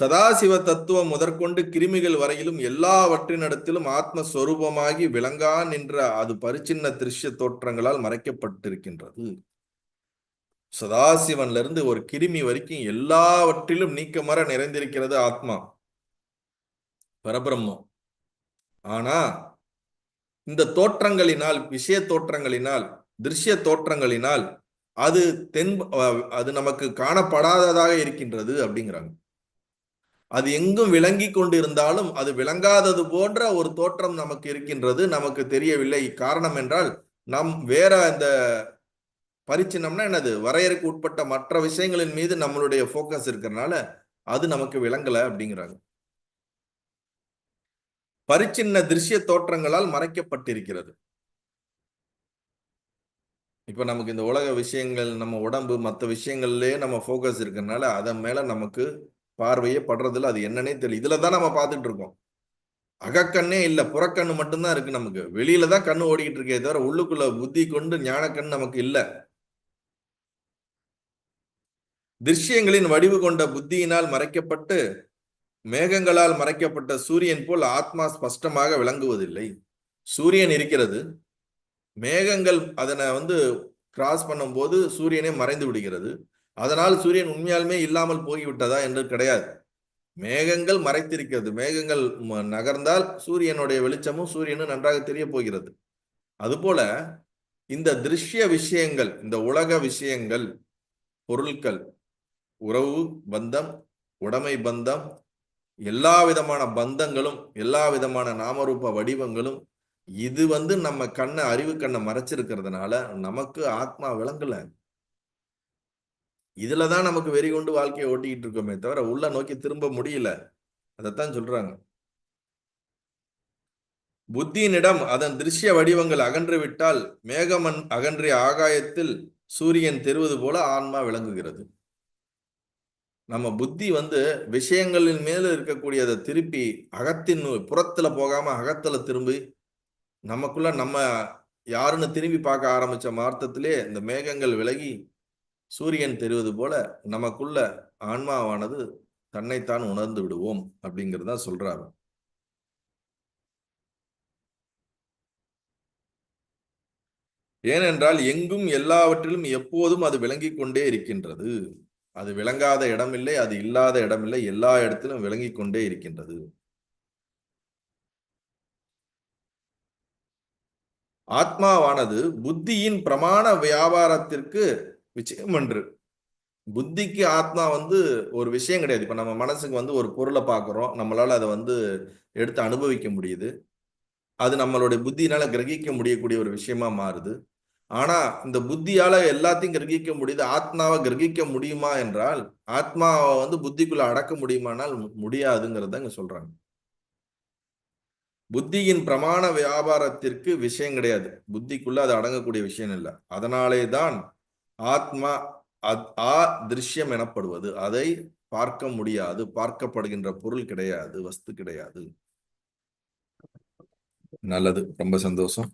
சதாசிவ தத்துவம் முதற்கொண்டு கிருமிகள் வரையிலும் எல்லாவற்றினிடத்திலும் ஆத்மஸ்வரூபமாகி விளங்கா நின்ற அது பரிச்சின்ன திருஷ்ய தோற்றங்களால் மறைக்கப்பட்டிருக்கின்றது. சதாசிவன்ல இருந்து ஒரு கிருமி வரைக்கும் எல்லாவற்றிலும் நீக்கமற நிறைந்திருக்கிறது ஆத்மா, பரபிரம்மம். ஆனா இந்த தோற்றங்களினால், விஷய தோற்றங்களினால், திருஷ்ய தோற்றங்களினால் அது அது நமக்கு காணப்படாததாக இருக்கின்றது அப்படிங்கிறாங்க. அது எங்கும் விளங்கி கொண்டிருந்தாலும் அது விளங்காதது போன்ற ஒரு தோற்றம் நமக்கு இருக்கின்றது, நமக்கு தெரியவில்லை. காரணம் என்றால் நம் வேற அந்த பரிச்சின்னம்னா என்னது, வரையறைக்கு உட்பட்ட மற்ற விஷயங்களின் மீது நம்மளுடைய போக்கஸ் இருக்கிறதுனால அது நமக்கு விளங்கல அப்படிங்கிறாங்க. பரிச்சின்ன திருஷ்ய தோற்றங்களால் மறைக்கப்பட்டிருக்கிறது. இப்ப நமக்கு இந்த உலக விஷயங்கள், நம்ம உடம்பு, மற்ற விஷயங்கள்லயே நம்ம போக்கஸ் இருக்கிறதுனால அதன் மேல நமக்கு பார்வையே படுறதில்ல. அது என்னன்னே தெரியல. இதுலதான் நம்ம பார்த்துட்டு இருக்கோம். அகக்கண்ணே இல்ல, புறக்கண்ணு மட்டும்தான் இருக்கு. நமக்கு வெளியில தான் கண்ணு ஓடிக்கிட்டு இருக்கே தவிர உள்ளுக்குள்ள புத்தி கொண்டு ஞானக்கண் நமக்கு இல்ல. திருஷ்யங்களின் வடிவு கொண்ட புத்தியினால் மறைக்கப்பட்டு மேகங்களால் மறைக்கப்பட்ட சூரியன் போல் ஆத்மா ஸ்பஷ்டமாக விளங்குவதில்லை. சூரியன் இருக்கிறது, மேகங்கள் அதனை கிராஸ் பண்ணும் போது சூரியனே மறைந்து விடுகிறது. அதனால் சூரியன் உண்மையாலுமே இல்லாமல் போய்விட்டதா என்று கிடையாது. மேகங்கள் மறைத்திருக்கிறது. மேகங்கள் நகர்ந்தால் சூரியனுடைய வெளிச்சமும் சூரியனும் நன்றாக தெரிய போகிறது. அதுபோல இந்த திருஷ்ய விஷயங்கள், இந்த உலக விஷயங்கள், பொருட்கள், உறவு பந்தம், உடைமை பந்தம், எல்லா விதமான பந்தங்களும், எல்லா விதமான நாமரூப வடிவங்களும் இது நம்ம கண்ணை, அறிவு கண்ணை மறைச்சிருக்கிறதுனால நமக்கு ஆத்மா விளங்கல. இதுலதான் நமக்கு வெறி கொண்டு வாழ்க்கையை ஓட்டிக்கிட்டு இருக்கோமே தவிர உள்ள நோக்கி திரும்ப முடியல. அதைத்தான் சொல்றாங்க. புத்தியினிடம் அதன் திருஷ்ய வடிவங்கள் அகன்று விட்டால் மேகமன் அகன்றிய ஆகாயத்தில் சூரியன் தெரிவது போல ஆன்மா விளங்குகிறது. நம்ம புத்தி விஷயங்களின் மேல இருக்கக்கூடியதை திருப்பி அகத்தின் புறத்துல போகாம அகத்துல திரும்பி நமக்குள்ள நம்ம யாருன்னு திரும்பி பார்க்க ஆரம்பிச்ச மார்த்தத்திலே இந்த மேகங்கள் விலகி சூரியன் தெரிவது போல நமக்குள்ள ஆன்மாவானது தன்னைத்தான் உணர்ந்து விடுவோம் அப்படிங்கிறதா சொல்றாரு. ஏனென்றால் எங்கும் எல்லாவற்றிலும் எப்போதும் அது விளங்கிக் கொண்டே இருக்கின்றது. அது விளங்காத இடமில்லை, அது இல்லாத இடமில்லை, எல்லா இடத்திலும் விளங்கிக் கொண்டே இருக்கின்றது. ஆத்மாவானது புத்தியின் பிரமாண வியாபாரத்திற்கு விஷயம் என்று. புத்திக்கு ஆத்மா ஒரு விஷயம் கிடையாது. இப்ப நம்ம மனசுக்கு ஒரு பொருளை பார்க்கிறோம், நம்மளால அதை எடுத்து அனுபவிக்க முடியுது. அது நம்மளுடைய புத்தியினால கிரகிக்க முடியக்கூடிய ஒரு விஷயமா மாறுது. ஆனா இந்த புத்தியால எல்லாத்தையும் கிரகிக்க முடியுது, ஆத்மாவை கிரகிக்க முடியுமா என்றால், ஆத்மாவை புத்திக்குள்ள அடக்க முடியுமானால் முடியாதுங்கிறத இங்க சொல்றாங்க. புத்தியின் பிரமாண வியாபாரத்திற்கு விஷயம் கிடையாது. புத்திக்குள்ள அது அடங்கக்கூடிய விஷயம் இல்லை. அதனாலே தான் ஆத்மா திருஷ்யம் எனப்படுவது. அதை பார்க்க முடியாது, பார்க்கப்படுகின்ற பொருள் கிடையாது, வஸ்து கிடையாது. நல்லது, ரொம்ப சந்தோஷம்.